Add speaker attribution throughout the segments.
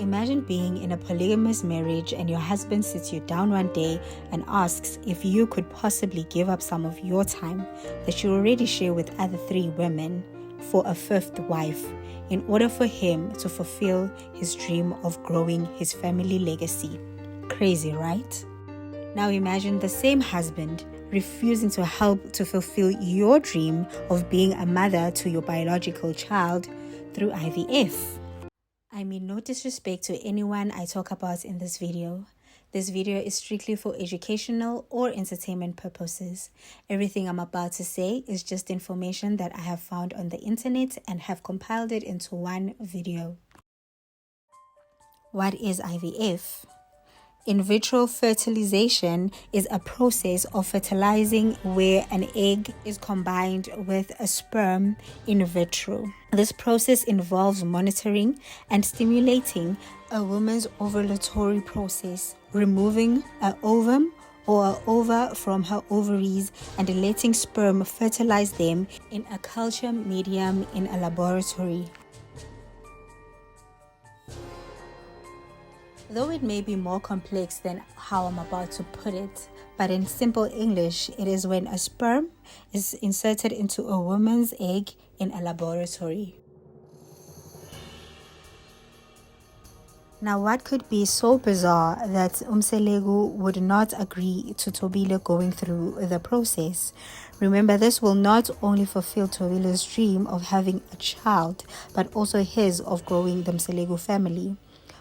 Speaker 1: Imagine being in a polygamous marriage and your husband sits you down one day and asks if you could possibly give up some of your time that you already share with other 3 women for a 5th wife in order for him to fulfill his dream of growing his family legacy. Crazy, right? Now imagine the same husband refusing to help to fulfill your dream of being a mother to your biological child through IVF. I mean, no disrespect to anyone I talk about in this video. This video is strictly for educational or entertainment purposes. Everything I'm about to say is just information that I have found on the internet and have compiled it into one video. What is IVF? In vitro fertilization is a process of fertilizing where an egg is combined with a sperm in vitro. This process involves monitoring and stimulating a woman's ovulatory process, removing an ovum or an ova from her ovaries and letting sperm fertilize them in a culture medium in a laboratory. Though it may be more complex than how I'm about to put it, but in simple English, it is when a sperm is inserted into a woman's egg in a laboratory. Now, what could be so bizarre that Umselegu would not agree to Thobile going through the process? Remember, this will not only fulfill Thobile's dream of having a child, but also his of growing the Mselegu family.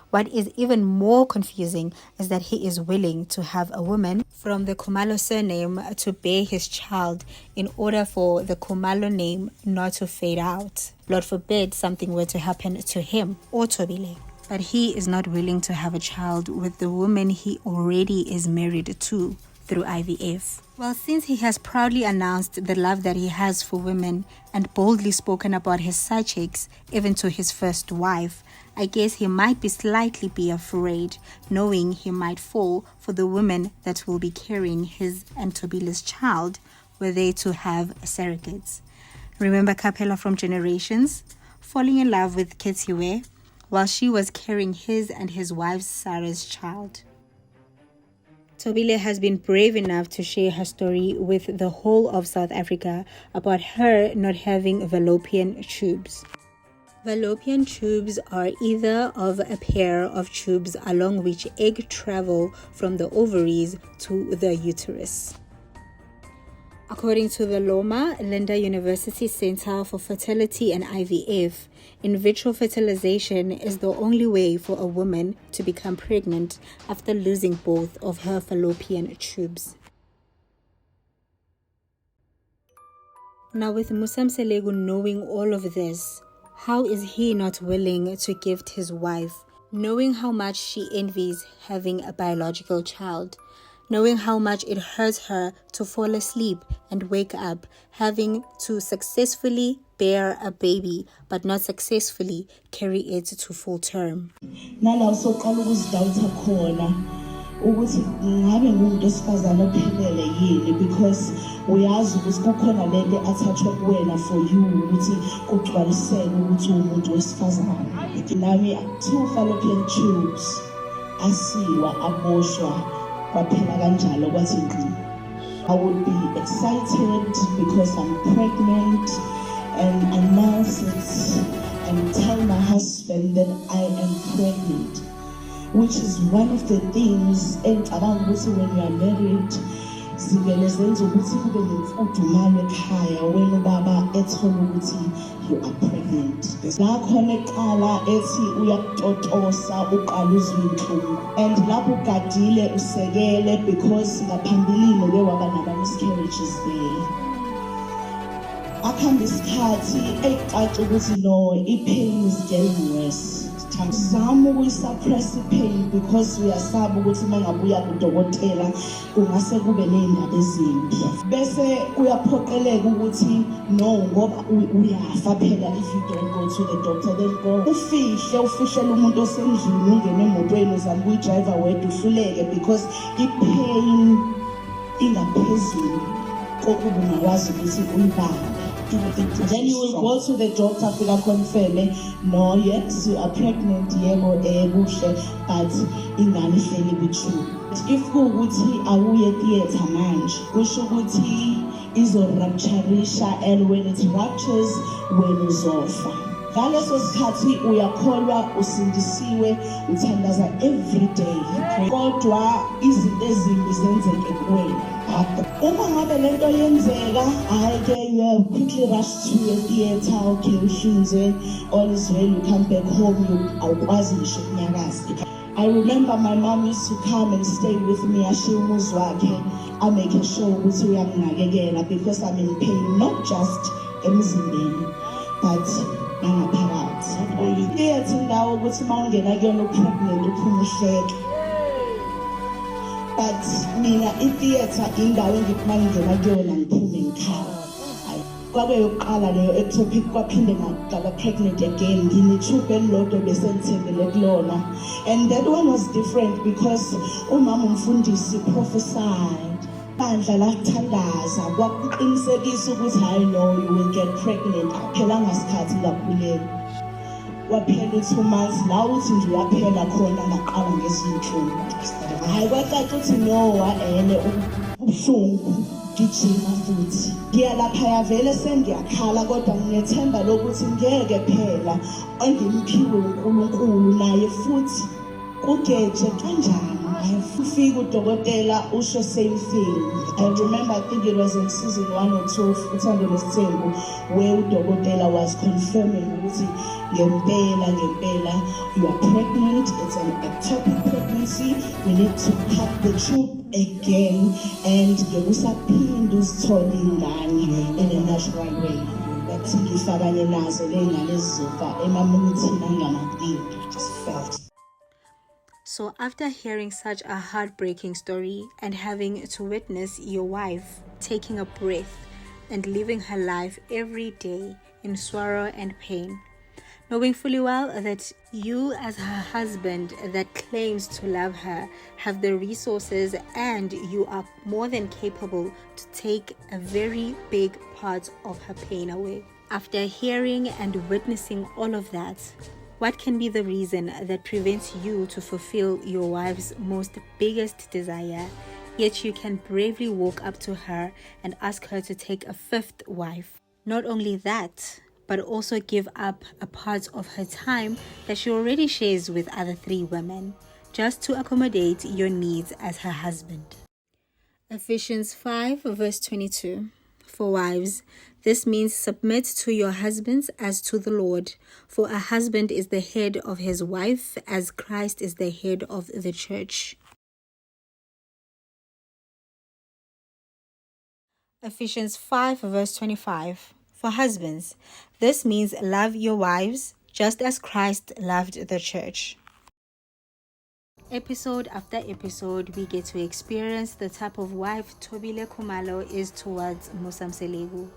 Speaker 1: What is even more confusing is that he is willing to have a woman from the Khumalo surname to bear his child in order for the Khumalo name not to fade out. Lord forbid something were to happen to him or Thobile. But he is not willing to have a child with the woman he already is married to through IVF. Well, since he has proudly announced the love that he has for women and boldly spoken about his side chicks, even to his first wife, I guess he might be slightly afraid, knowing he might fall for the woman that will be carrying his and Thobile's child were they to have surrogates. Remember Capella from Generations? Falling in love with Ketiwe while she was carrying his and his wife Sarah's child. Thobile has been brave enough to share her story with the whole of South Africa about her not having fallopian tubes. Fallopian tubes are either of a pair of tubes along which egg travel from the ovaries to the uterus. According to the Loma Linda University Center for Fertility and IVF, in vitro fertilization is the only way for a woman to become pregnant after losing both of her fallopian tubes. Now, with Musa Mselegu knowing all of this, how is he not willing to gift his wife, knowing how much she envies having a biological child, knowing how much it hurts her to fall asleep and wake up, having to successfully bear a baby but not successfully carry it to full term?
Speaker 2: Ukuthi ngabe ngumuntu esifazana ophelele yini, because uyazi ukuthi kukhona lento athathwa kuwena for you ukuthi kugcwaliseke ukuthi umuntu wesifazana. Nami 2 fallopian tubes asiwa aboshwa kwaphela kanjalo kwathi ngqi. I would be excited because I'm pregnant and announce it and tell my husband that I am pregnant, which is one of the things engicabanga ukuthi when you are married zivele zenza ukuthi kube nemfudumalo ekhaya wena ubaba ethola ukuthi you are pregnant. Lakhona eqala ethi uyakutotosa uqala uzwe inhlungu, and lapho ugadile usekele because ngaphambilini ke waba nama-miscarriages there. Akhambe isikhathi ecaca ukuthi no, i-pain is getting worse. Some will suppress the pain because we are sabu ukuthi mangabuya kudokotela kungase kube nezindaba ezimbi, bese uyaphoqeleka ukuthi no ngoba uyafa phela if you don't go to the doctor. Then go ufihle umuntu osendlini ungene emotweni uzama ukuyidrayiva wedwa uhluleke because i-pain ingaphezulu kokuba ungakwazi ukuthi uyibambe. Then you will go to the doctor, fika confirm, no, yes, you are pregnant, yebo, kuhle, but ingane ihleli with-you. If kuwukuthi awuye theatre manje, kusho ukuthi izorapturisha, and when it ruptures, when uzofa. Ngaleso sikhathi uyakholwa, usindisiwe, uthandaza every day. Kodwa izinto ezimbi zenzeke kuwena. Uma ngabe lento yenzeka, you have quickly rushed to a theatre, okay, uhlinze, all is well, you come back home, awukwazi ngisho ukunyakaza. I remember my mom used to come and stay with me, ashiya umuzi wakhe, I make sure ukuthi uyamnakekela, because I'm in pain, not just emzimbeni, but nangaphakathi. Theatre indawo ukuthi mawungena kuyona pregnant uphuma uhleke. But mina i-theatre indawo engiphuma ngingena kuyona ngiphume ngikhala. Kwabe yokuqala leyo ectopic kwaphinde ngaba pregnant again. Nginethube elilodwa bese ngithembele kulona. And that one was different because umama umfundisi prophesied. Bandla lathandaza kwakuqinisekisa ukuthi hayi no, you will get pregnant. Phela ngasikhathi ngakhulelwa. Waphela 2 months, la uthi nje uyaphela khona ngaqala ngezinhlungu. Hayi kwacaca ukuthi no, ubuhlungu gijima futhi. Ngiyalapha vele sengiyakhala kodwa nginethemba lokuthi ngeke phela engimpiwe uNkulunkulu naye futhi kugeje kanjani. Ufika udokotela usho same thing. I remember, I think it was in season 1 or 2 Uthando Nesthembu, where udokotela was confirming ukuthi ngempela you are pregnant, it's an ectopic pregnancy, we need to cut the tube again and ngekusaphinde uzithole ingane in a natural way. Bathi ngifakanye nazo le ngane ezizofa emaminithini angamaningi. Just felt.
Speaker 1: So after hearing such a heartbreaking story and having to witness your wife taking a breath and living her life every day in sorrow and pain, knowing fully well that you as her husband that claims to love her have the resources and you are more than capable to take a very big part of her pain away. After hearing and witnessing all of that, what can be the reason that prevents you to fulfill your wife's most biggest desire, yet you can bravely walk up to her and ask her to take a 5th wife? Not only that, but also give up a part of her time that she already shares with other 3 women, just to accommodate your needs as her husband. Ephesians 5 verse 22. For wives, this means submit to your husbands as to the Lord. For a husband is the head of his wife, as Christ is the head of the church. Ephesians 5 verse 25. For husbands, this means love your wives, just as Christ loved the church. Episode after episode, we get to experience the type of wife Thobile Khumalo is towards Musa Mselegu.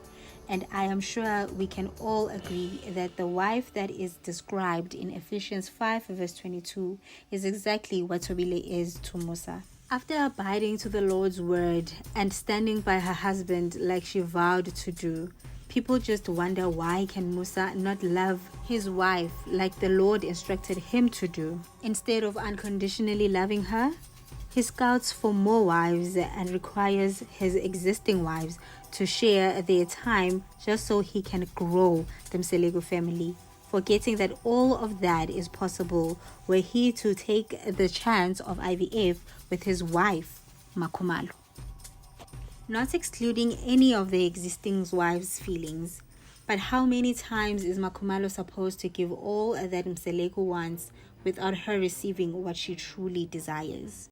Speaker 1: And I am sure we can all agree that the wife that is described in Ephesians 5 verse 22 is exactly what Thobile is to Musa. After abiding to the Lord's word and standing by her husband like she vowed to do, people just wonder why can Musa not love his wife like the Lord instructed him to do. Instead of unconditionally loving her, he scouts for more wives and requires his existing wives to share their time just so he can grow the Mselegu family, forgetting that all of that is possible were he to take the chance of IVF with his wife, Makhumalo. Not excluding any of the existing wives' feelings, but how many times is Makhumalo supposed to give all that Mselegu wants without her receiving what she truly desires?